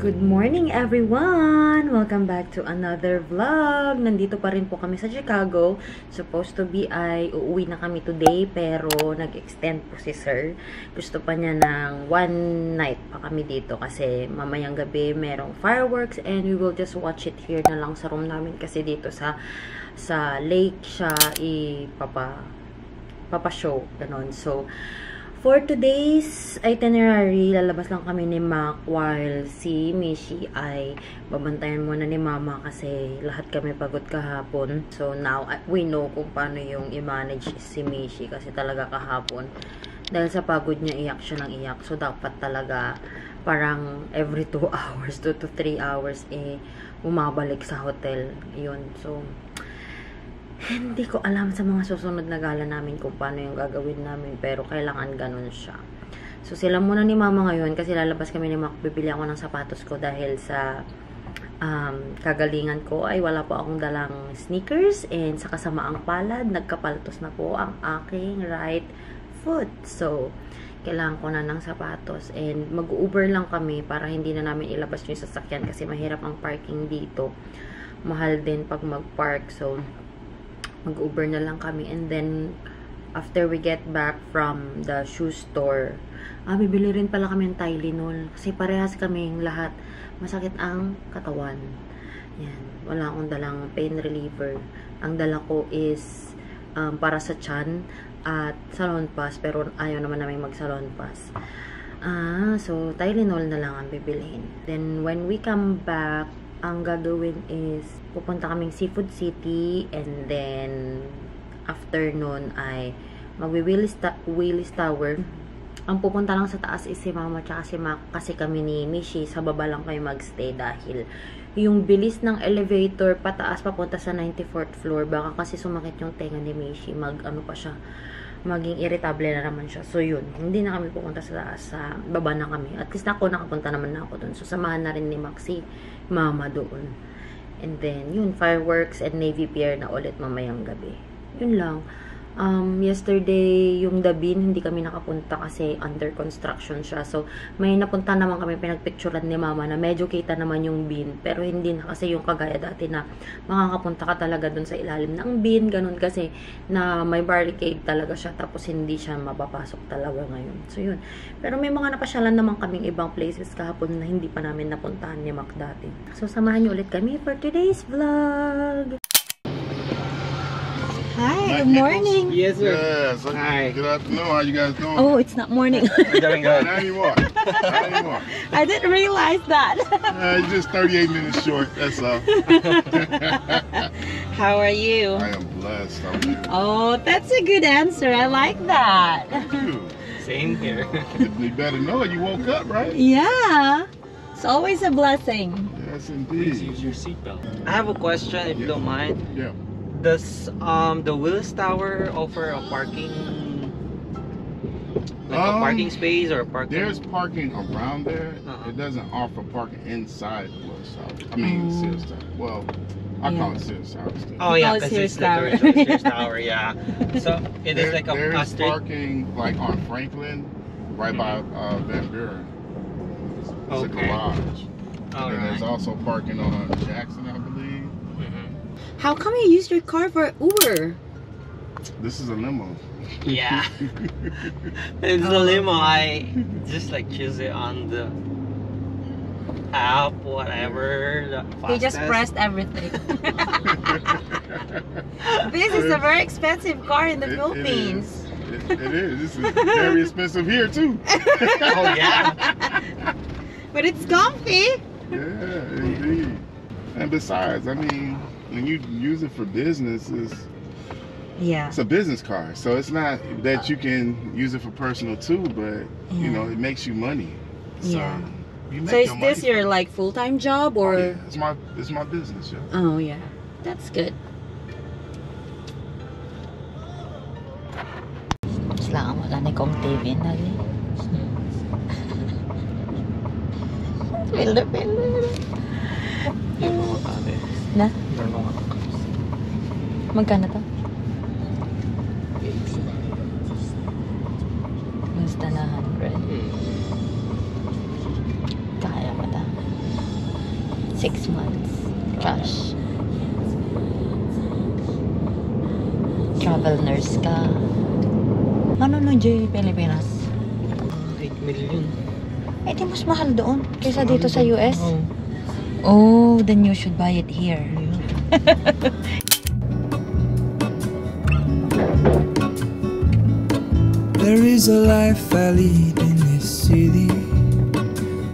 Good morning everyone! Welcome back to another vlog. Nandito pa rin po kami sa Chicago. Supposed to be ay uuwi na kami today pero nag-extend po si sir. Gusto pa niya ng one night pa kami dito kasi mamayang gabi merong fireworks and we will just watch it here na lang sa room namin kasi dito sa lake siya ipapa-show. Ganon. So, for today's itinerary, lalabas lang kami ni Mac while si Mishi ay babantayan muna ni Mama kasi lahat kami pagod kahapon. So now, we know kung paano yung i-manage si Mishi kasi talaga kahapon. Dahil sa pagod niya, iyak siya ng iyak. So dapat talaga parang every 2 hours, 2 to 3 hours, bumabalik sa hotel. Yun. So, hindi ko alam sa mga susunod na gala namin kung paano yung gagawin namin. Pero kailangan ganun siya. So sila muna ni Mama ngayon kasi lalabas kami ni Mac. Bibili ako ng sapatos ko dahil sa kagalingan ko ay wala po akong dalang sneakers. And sa kasamaang palad, nagkapaltos na po ang aking right foot. So, kailangan ko na ng sapatos. And mag-Uber lang kami para hindi na namin ilabas yung sasakyan kasi mahirap ang parking dito. Mahal din pag mag-park. So, mag-Uber na lang kami. And then, after we get back from the shoe store, bibili rin pala kami ng Tylenol. Kasi parehas kaming lahat. Masakit ang katawan. Yan. Wala akong dalang pain reliever. Ang dala ko is para sa tiyan at salon pass. Pero ayaw naman namin mag-salon pass. So, Tylenol na lang ang bibilihin. Then, when we come back, ang gagawin is pupunta kaming Seafood City and then after nun ay magwi-Willis Tower. Ang pupunta lang sa taas is si Mama tsaka si Mac kasi kami ni Mishi sa baba lang kayo magstay dahil yung bilis ng elevator pataas papunta sa 94th floor baka kasi sumakit yung tenga ni Mishi maging irritable na naman siya. So yun, hindi na kami pupunta sa taas, sa baba na kami. At least nakapunta naman na ako dun. So samahan na rin ni Mac si Mama doon. And then, yun, fireworks and Navy Pier na ulit mamayang gabi. Yun lang. Yesterday, yung Dabin, hindi kami nakapunta kasi under construction siya. So, may napunta naman kami, pinagpicturean ni Mama na medyo kita naman yung bin. Pero hindi na kasi yung kagaya dati na makakapunta ka talaga dun sa ilalim ng bin. Ganun kasi na may barricade talaga siya. Tapos hindi siya mapapasok talaga ngayon. So, yun. Pero may mga napasyalan naman kaming ibang places kahapon na hindi pa namin napuntahan ni Mac dati. So, samahan niyo ulit kami for today's vlog. Hi, good morning. Yes, sir. Yes. Hi. Good afternoon. How you guys doing? Oh, it's not morning. We're doing good. Not anymore. Not anymore. I didn't realize that. It's just 38 minutes short. That's all. How are you? I am blessed. How are you? Oh, that's a good answer. I like that. Dude, Same here. you better know it. You woke up, right? Yeah. It's always a blessing. Yes, Please indeed. use your seatbelt. I have a question, if you don't mind. Yeah. Does the Willis Tower offer a parking, like a parking space or a parking? There's parking around there. It doesn't offer parking inside the Willis Tower. I mean, Sears Tower. Well, I call it Sears Tower still. Oh yeah, Oh, because Sears it's Tower. literally Sears Tower. Yeah. So it is like a There's street. parking like on Franklin, right by Van Buren. It's a Okay. garage. All And there's right. also parking on Jackson, I believe. How come you use your car for Uber? This is a limo. Yeah. It's the limo. I just like choose it on the app, whatever. The You just fastest. pressed everything. This is a very expensive car in the Philippines. It is. This is very expensive here too. Oh yeah. But it's comfy. Yeah, indeed. And besides, I mean, when you use it for business, Yeah. it's a business car. So it's not that you can use it for personal too, but you know, it makes you money. So Yeah. you make So is your this money. your like full-time job Oh, or? yeah. It's my business, yeah. Oh yeah, that's good. Selamat wala ni kong TV na rin. Pili. Na? Magkano to? Basta na 100. Kaya pa ta. 6 months. Gosh. Travel nurse ka. Ano no, Jay, Pilipinas? 8 million. Eh, di mas mahal doon kaysa dito sa US? Oh, then you should buy it here. There is a life I lead in this city,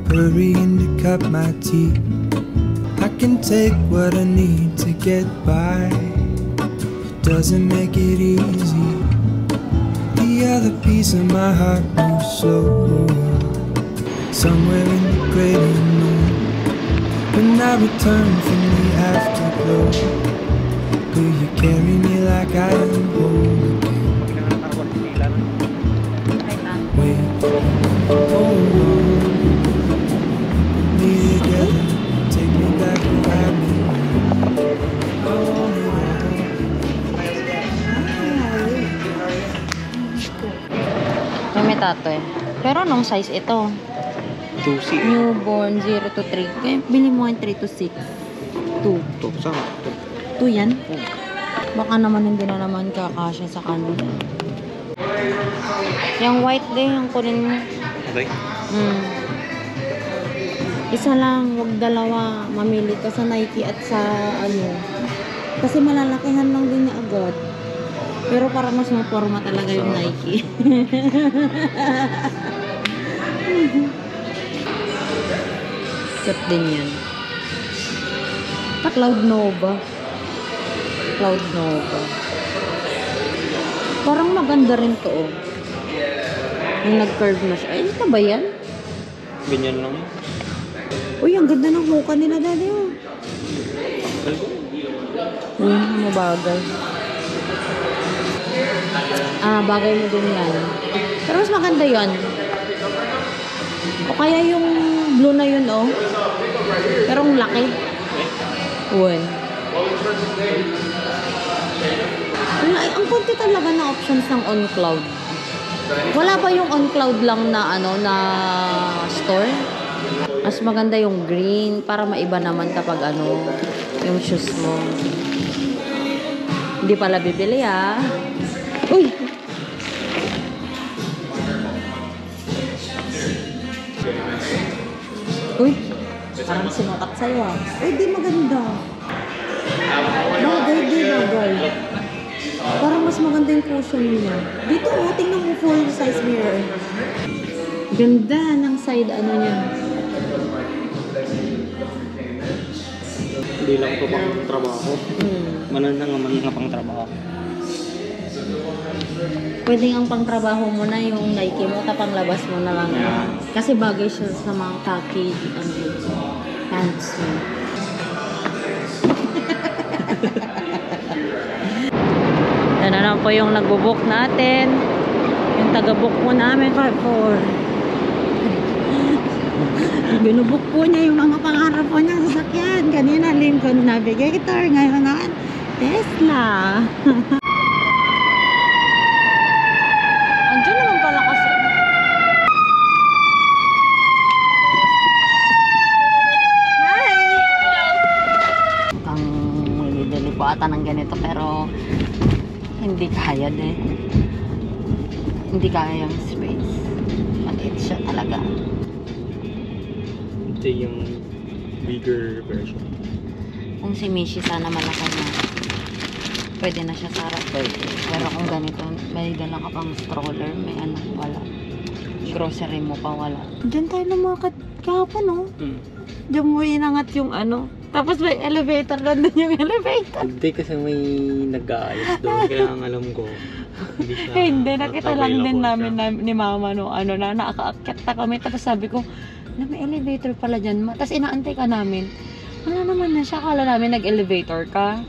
hurrying to cut my teeth. I can take what I need to get by, it doesn't make it easy. The other piece of my heart moves slow, somewhere in the great unknown. When I return from the afterglow, will you carry me like I am whole again? Wait, hold on, put me together, take me back where I've been. I want it all. May tato eh. Pero anong size ito? 2C. Newborn 0 to 3. Kaya bili mo yung 3 to 6. 2. Ito, saan? 2 yan? Baka naman hindi na naman kakasya sa kanila. Yung white din, yung kunin mo. Okay. Isa lang, wag dalawa. Mamili ka sa Nike at sa ano. Kasi malalakihan lang din niya agad. Pero parang mas maporma talaga yung Nike. Cute din yan. Cloud Nova. Cloud Nova. Parang maganda rin to, oh. Yung nag-curve na siya. Ay, ito ba yan? Ganyan lang. Uy, ang ganda ng hoka nila, daddy, oh. Mabagay. Bagay mo din yan. Pero mas maganda yun. O kaya yung blue na yun, oh. Pero ang laki. Uy. Ang konti talaga na options ng on-cloud. Wala ba yung on-cloud lang na ano na store? Mas maganda yung green para maiba naman kapag ano yung shoes mo. Hindi pala bibili, ah. Uy! Uy! Parang sinukat sa'yo, ah. Uy, di maganda. Bagay, di bagay. Parang mas maganda yung cushion niya. Dito, oh, tingnan mo full size mirror. Ganda ng side ano niya. Hindi lang ito pang trabaho. Mananda nga pang trabaho. Pwede ang pangtrabaho mo na yung Nike mo, tapang labas mo na lang. Yeah. Kasi bagay siya sa mga khaki pants mo. Yan na lang po yung nagbo-book natin. Yung taga-book po namin for binubook po niya yung mga pangarap po niya sa sasakyan. Kanina Lincoln Navigator, ngayon na Tesla. Andiyan naman pala kasi. Hi! Kang may po ata ng ganito pero hindi kaya din. Hindi kaya yung space. Maliit siya talaga. Ito yung bigger version. Kung si Mishi sana malaki na, pwede na siya sa harap birthday. Pero kung ganito, may dala ka pang stroller, may anak wala. Grocery mo pa wala. Diyan tayo lumakad kahapon, no? Diyan mo inangat yung ano. Tapos may elevator, doon yung elevator. Hindi kasi may nag-aayos doon, kaya ang alam ko. Hindi, nakita lang din namin ni mama no, ano na, nakaakyat na kami. Tapos sabi ko, na may elevator pala dyan. Tapos inaantay ka namin. Wala naman na siya. Akala namin nag-elevator ka.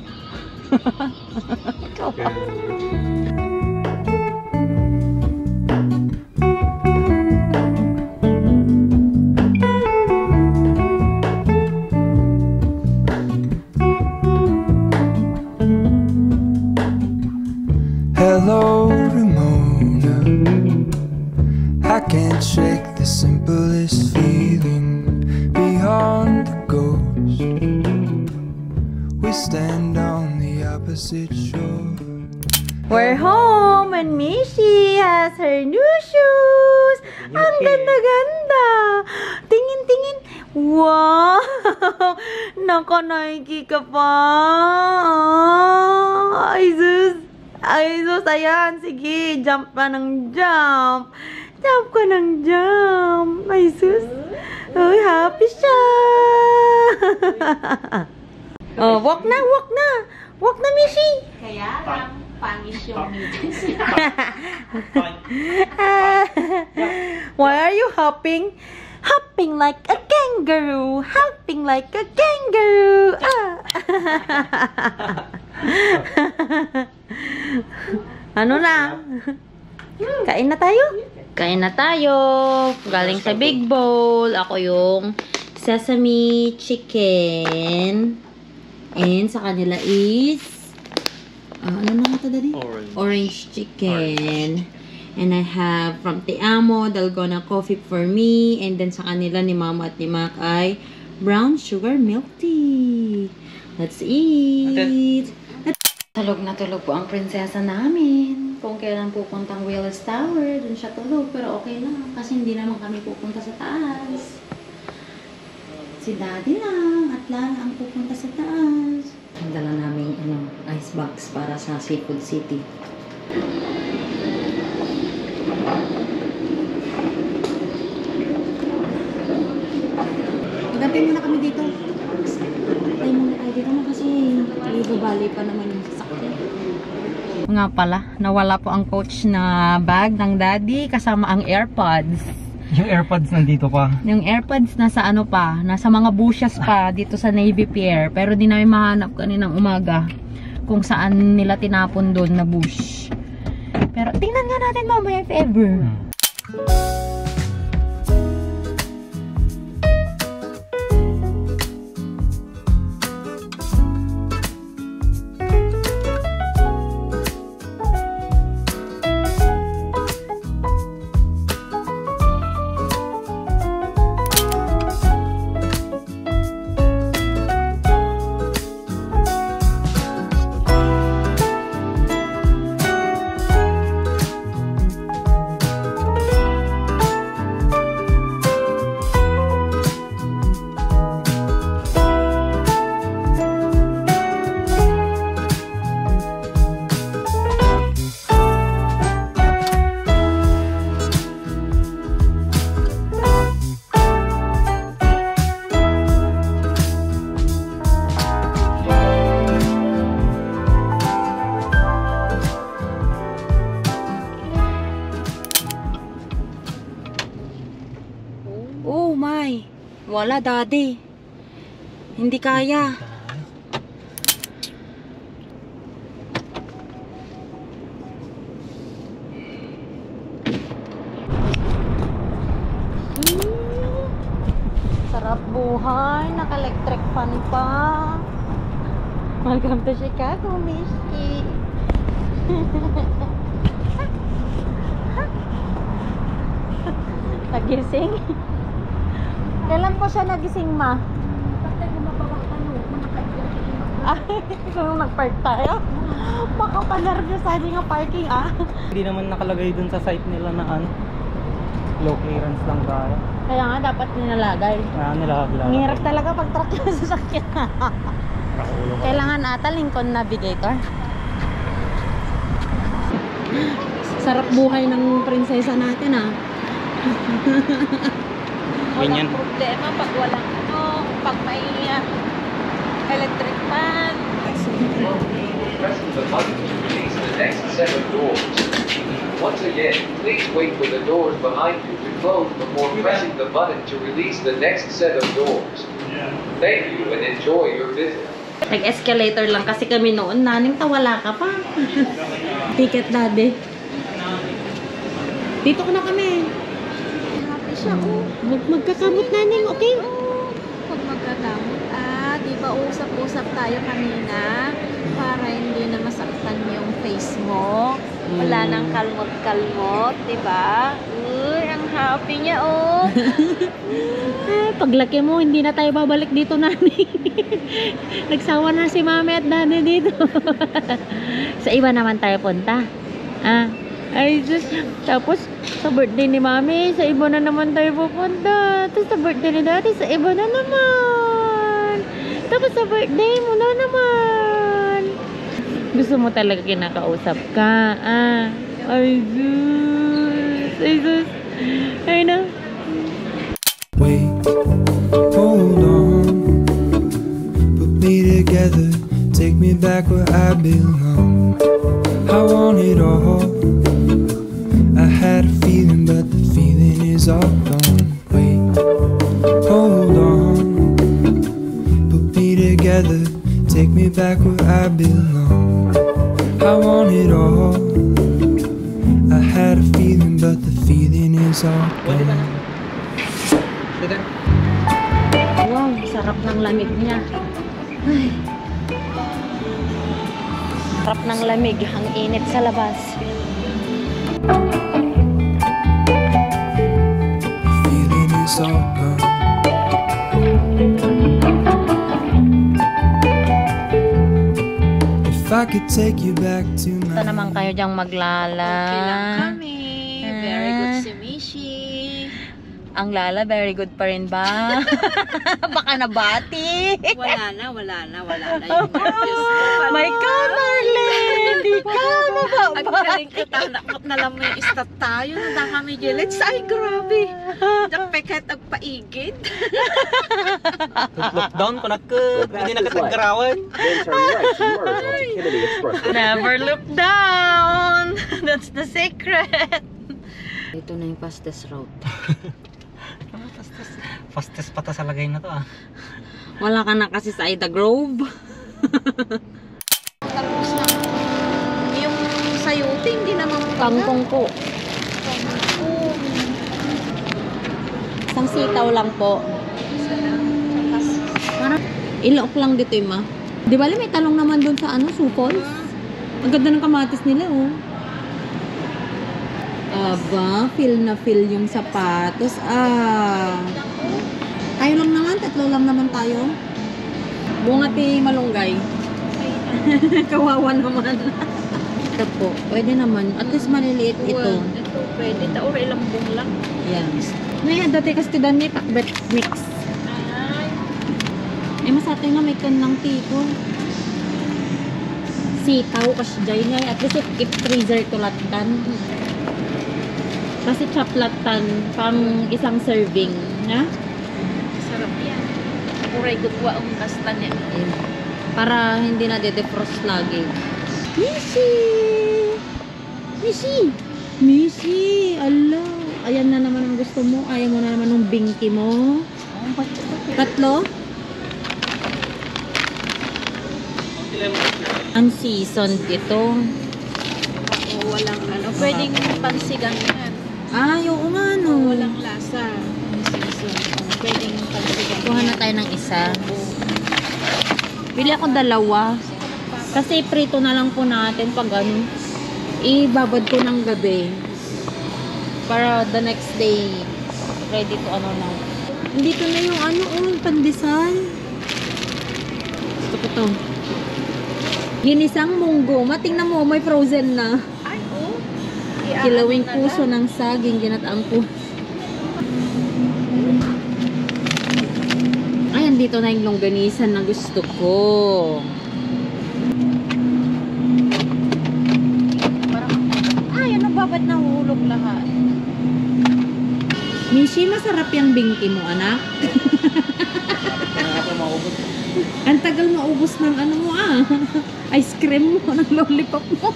Hello, Ramona. I can't shake the simplest feeling beyond the ghost we stand on the opposite shore. We're home and Mishi has her new shoes. Ang ganda-ganda. Tingin-tingin. Wow! Nako, Nike ka pa. Ay, sus. Ay, sus. Ayan. Sige, jump pa ng jump. Jump ka ng jump. Ay, sus. Ay, happy siya. Oh, walk na, walk na. Walk na, Mishi. Kaya lang, pangis yung meetings. Why are you hopping? Hopping like a kangaroo. Hopping like a kangaroo. Ano na? Kain na tayo? Kain na tayo. Galing sa big bowl. Ako yung sesame chicken. And sa kanila is ano na ito, Daddy? Orange chicken. And I have from Te Amo, Dalgona coffee for me. And then sa kanila ni Mama at ni Mac ay brown sugar milk tea. Let's eat. Tulog na tulog po ang prinsesa namin. Kung kailan pupuntang Willis Tower, dun siya tulog. Pero okay lang, kasi hindi naman kami pupunta sa taas. Si Daddy lang at Lala ang pupunta sa taas. Ang dala namin ice box para sa Seafood City. Gabi muna kami dito. Tayo muna tayo dito na kasi ibabali pa naman yung sasakyan. Nga pala, nawala po ang coach na bag ng Daddy kasama ang AirPods. Yung AirPods nandito pa. Yung AirPods nasa ano pa, nasa mga bushes pa dito sa Navy Pier. Pero di namin mahanap kaninang umaga kung saan nila tinapon doon na bush. Pero tingnan nga natin mamaya if ever. Oh my. Wala, Daddy. Hindi kaya. Sarap buhay. Naka-electric fan pa. Welcome to Chicago, Mishi. Nagising? Kailan po siya nagising, Ma? Bakit gumabawang Kung nag-park tayo, makapanervyos nga parking, Hindi naman nakalagay dun sa site nila na low clearance lang tayo. Kaya nga, dapat nilalagay. Nilaglag. Ang hirap talaga pag truck yung sasakyan. Kailangan ata Lincoln Navigator. Sarap buhay ng prinsesa natin, Ganyan. Walang problema pag walang pag may electric fan. Pressing the button to release the next set of doors. Once again, please wait for the doors behind you to close before pressing the button to release the next set of doors. Thank you and enjoy your visit. Nag-escalator lang kasi kami noon. Naning tawala ka pa. Ticket, Daddy. Dito ko na kami. Happy siya, Magkakamot, Naning, okay? Pag magkakamot, di ba usap-usap tayo kanina para hindi na masaktan yung face mo. Wala nang kalmot-kalmot, di ba? Uy, ang happy niya, paglaki mo, hindi na tayo babalik dito, Nani. Nagsawa na si Mami at Nani dito. Sa iba naman tayo punta. Ay, just, tapos sa birthday ni Mami, sa iba na naman tayo pupunta. Tapos sa birthday ni Daddy, sa iba na naman. Tapos sa birthday mo na naman. Gusto mo talaga kinakausap ka. Ay, sus. Ay, sus. Ay, na. Wait, hold on. Put me together, take me back where I belong. I want it all. I had a feeling, but the feeling is all gone. Wait, hold on. Put me together, take me back where I belong. I want it all. I had a feeling, but the feeling is all gone. Wow, sarap ng lamig niya. Ay. Sarap ng lamig, ang init sa labas. Feeling is all gone. If I could take you back to Ito my naman kayo dyang maglala. Okay lang kami. Very good si Mishi. Ang lala, very good pa rin ba? Baka nabati. Wala na yung nervous ko. My God, Marlene! Di ka Ang mababa. galing ko nakot na lang mo yung istat tayo. Nanda kami gilid. Ay, grabe. Nakpeket ang paigid. Lockdown ko hindi nakataggarawan. Then turn right to merge onto Kennedy Expressway. Never look down. That's the secret. Ito na yung fastest route. Fastest pata sa lagay na to Wala ka na kasi sa Ida Grove. Tapos na. Yung sayote, hindi naman Kangkong po. Isang sitaw lang po. Parang ilok lang dito ma. Di ba may talong naman doon sa Supol? Ang ganda ng kamatis nila Aba, feel na feel yung sapatos. Tayo lang naman, tatlo lang naman tayo. Bunga ti malunggay. Kawawa naman. Ito po, pwede naman. At least maliliit ito. Ito, pwede. Taura ilang bung lang. Yan. Ngayon, dati kasi dan may pakbet mix. Masatay nga may kanang tiko. Sitaw kasi dyan nga. At least if freezer to latan. Kasi chaplatan pang isang serving. Na? Sarap yan. Uray gutwa ang kasta niya. Para hindi na de-defrost lagi. Mishi! Mishi! Mishi! Ala! Ayan na naman ang gusto mo. Ayaw mo na naman ng binky mo. Tatlo? Unseasoned ito. Walang pwedeng pansigang yan. Oo nga no. Walang lasa. Pwedeng pansigang. Kuha na tayo ng isa. Pili ako dalawa. Kasi prito na lang po natin pag ibabad ko ng gabi. Para the next day, ready to na. Dito na yung pandesal. Gusto ko to. Ginisang munggo. Matingnan mo, may frozen na. Ay, Kilawing puso ng saging, ginataang ko. Ayan, dito na yung longganisan na gusto ko. ano babat na hulog lahat? Mishi, masarap yung bingki mo, anak. Ang tagal maubos ng ice cream mo, ng lollipop mo.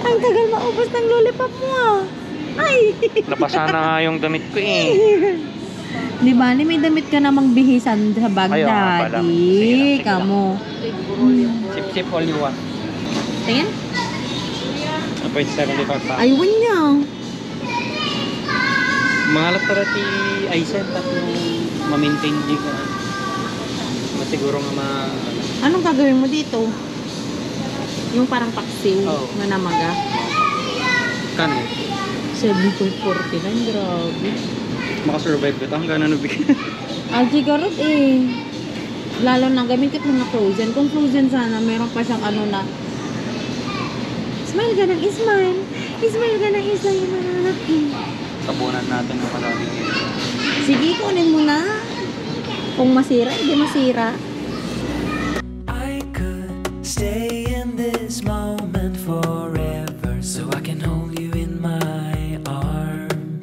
Ang tagal maubos ng lollipop mo. Ay! Napasa na yung damit ko Di ba, may damit ka namang bihisan sa Baghdad. pala. Sige lang. Kamo. Sip all you want. Tingin? 0.75 pa. Aywan niya. Mga latarati Aisen tatlong ma-maintain di ko. Masiguro nga Anong gagawin mo dito? Yung parang paksiw na namaga. Kano? 7.49, grabe. Makasurvive ko ito. Hanggang ano bigyan. Algae garot eh. Lalo na gamit ko na frozen. Kung frozen sana, meron pa siyang ano na. Smile ka ng smile. Smile ka ng smile. Tabunan natin ang maraming ito. Sige, kunin mo na. Kung masira, hindi masira. I could stay in this moment forever, so I can hold you in my arms.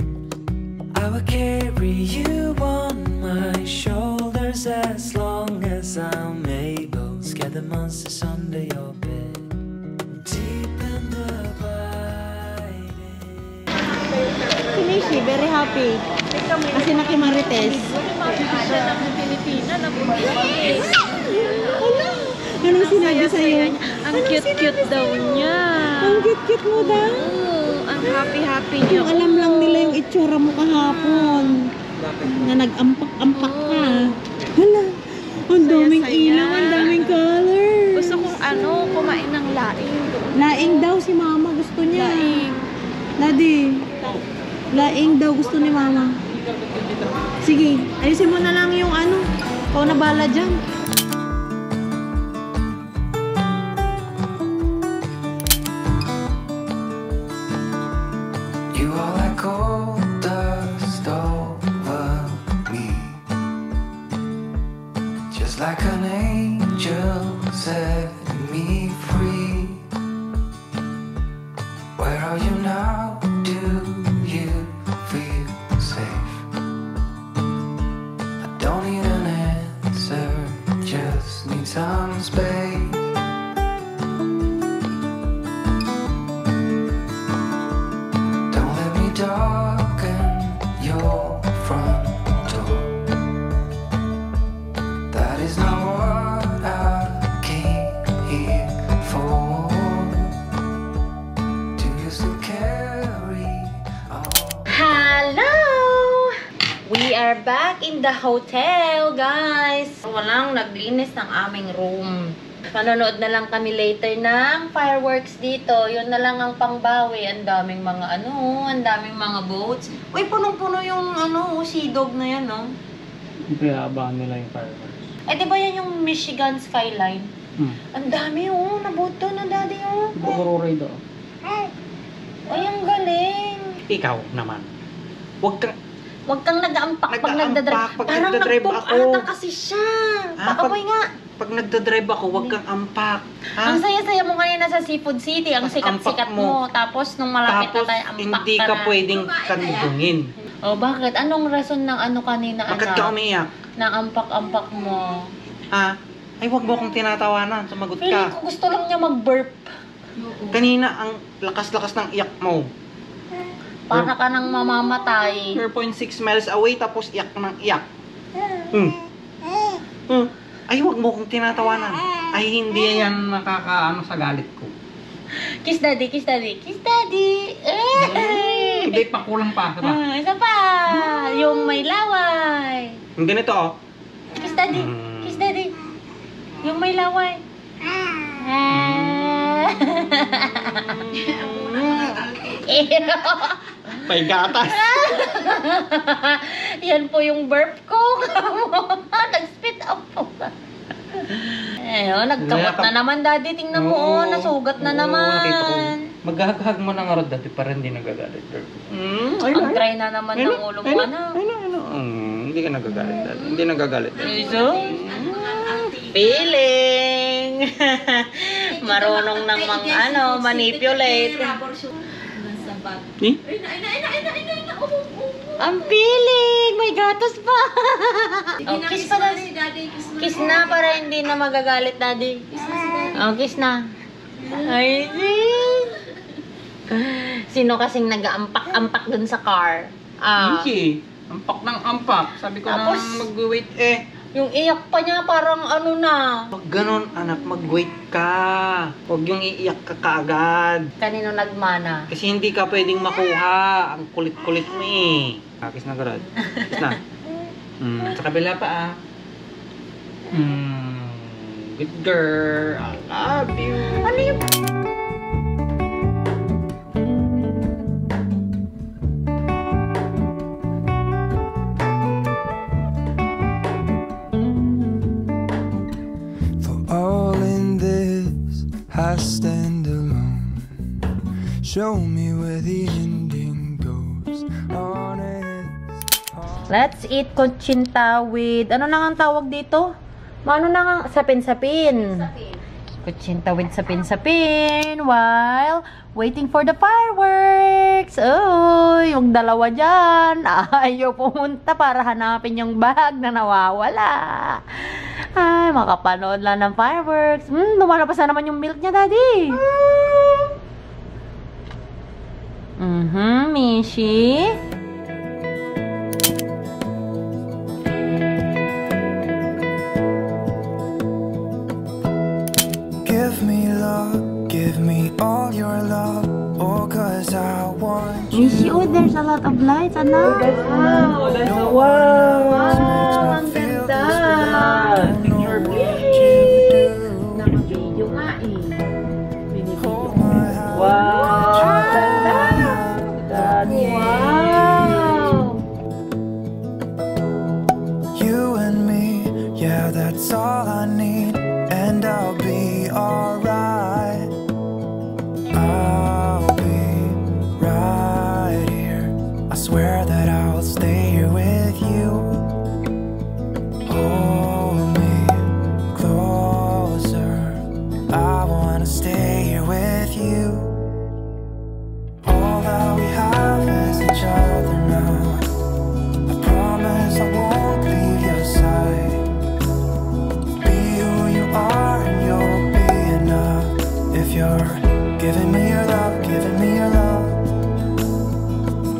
I will carry you on my shoulders as long as I'm able. Scare the monsters under your bed, deep in the biting. Si Mishi, very happy. Kasi nakimarites. Siya ng Pilipina na bumibis. Anong sinabi sa'yo? Ang cute-cute daw niya. Ang cute-cute mo daw. Oo, ang happy-happy niya. Yung alam lang nila yung itsura mo kahapon. Na nag-ampak-ampak ka. Hala, ang daming Saya-saya. ilaw, ang daming colors. Gusto kong kumain ng laing. Laing daw si mama, gusto niya. Laing. Daddy, laing daw gusto ni mama. Sige, ayusin mo na lang yung ikaw na bala dyan. You are like gold dust over me, just like an angel set me free. Where are you now? Do you feel safe? I don't need an answer, just need some space. Don't let me darken your front door. That is not what I came here for. Do you still carry on? Hello! We are back in the hotel, guys. Walang naglinis ng aming room. Manonood na lang kami later ng fireworks dito. Yun na lang ang pangbawi. Ang daming mga ang daming mga boats. Uy, punong-puno yung Sea-Dog na yan, no? Kaya abangan nila yung fireworks. Eh, di ba yan yung Michigan Skyline? Ang dami, naboat doon ang daddy, Bukururay daw. Ay, ang galing. Ikaw naman. Huwag kang nag-aampak pag nagdadrive. Pag Parang nagdadrive ako. nagpupata kasi siya. Pakapoy nga. Pag nagdadrive ako, huwag kang ampak. Ang saya-saya mo kanina sa Seafood City. Ang Tas sikat-sikat ampak mo. mo. Tapos, nung malapit Tapos, na tayo, ampak hindi ka ka na. pwedeng kandungin. Oh, bakit? Anong rason ng kanina, Bakit ka umiiyak? Na ampak-ampak mo? Ha? Ay, huwag mo akong tinatawanan. Sumagot Feeling ka. ko gusto lang niya mag-burp. Kanina, ang lakas-lakas ng iyak mo. Para ka nang mamamatay. 4.6 miles away, tapos iyak ng iyak. Ay, huwag mo akong tinatawanan. Ay, hindi yan nakakaano sa galit ko. Kiss daddy, kiss daddy, kiss daddy. Hindi pa, kulang pa. Diba? Isa pa. Yung may laway. Yung ganito, oh. Kiss daddy, kiss daddy. Yung may laway. May gatas. Yan po yung burp ko. Nag-spit up po. Nagkamot na naman, daddy. Tingnan mo, nasugat na naman. Maghahag mo ng rod, dati para hindi nagagalit. Ang try na naman ng ulo mo, anak. Hindi ka nagagalit, dati. Hindi nagagalit. So, feeling. Marunong ng manipulate. Ang feeling! May gatas pa! Kiss pa, daddy. Kiss na para hindi na magagalit, daddy. Kiss na. Ay, sino kasing nag-ampak-ampak dun sa car? Hindi. Ampak ng ampak. Sabi ko na mag-wait Yung iyak pa niya parang na. Pag ganun, anak, mag-wait ka. Huwag yung iiyak ka kaagad. Kanino nagmana? Kasi hindi ka pwedeng makuha. Ang kulit-kulit mo eh. Kiss na garad. Kiss na. Sa kabila pa Good girl. I love you. Ano yung... show me where the ending goes. Honest. Let's eat kutsinta with, ano na nga tawag dito? Ano na nga? Sapin-sapin. Kutsinta with sapin-sapin while waiting for the fireworks. Oh, yung dalawa dyan. Ayaw pumunta para hanapin yung bag na nawawala. Ay, makapanood lang ng fireworks. Lumalabas na naman yung milk niya, Daddy. Mishi. Give me love, give me all your love. Oh, 'cause I want you. Mishi, oh, there's a lot of lights, anak. Wow! Ang ganda! Naka-video nga eh. Binibidyo. Wow! Ang ganda! Wow! You and me, yeah, that's all I need, and I'll be alright. I'll be right here. I swear that I'll stay here with you. Hold me closer. I wanna stay here with you. All that we have is each other now. I promise I won't leave your side. Be who you are and you'll be enough. If you're giving me your love, giving me your love.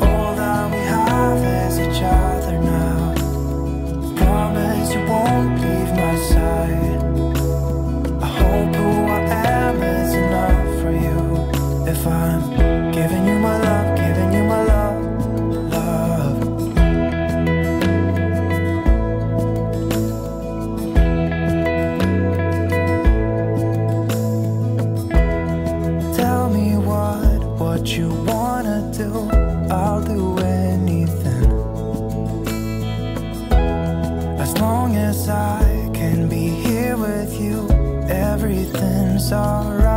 All that we have is each other now. Promise you won't leave my side. I hope who I am is enough for you. If I'm giving you my love, giving you my love, love. Tell me what you wanna do. I'll do anything. As long as I can be here with you, everything's alright.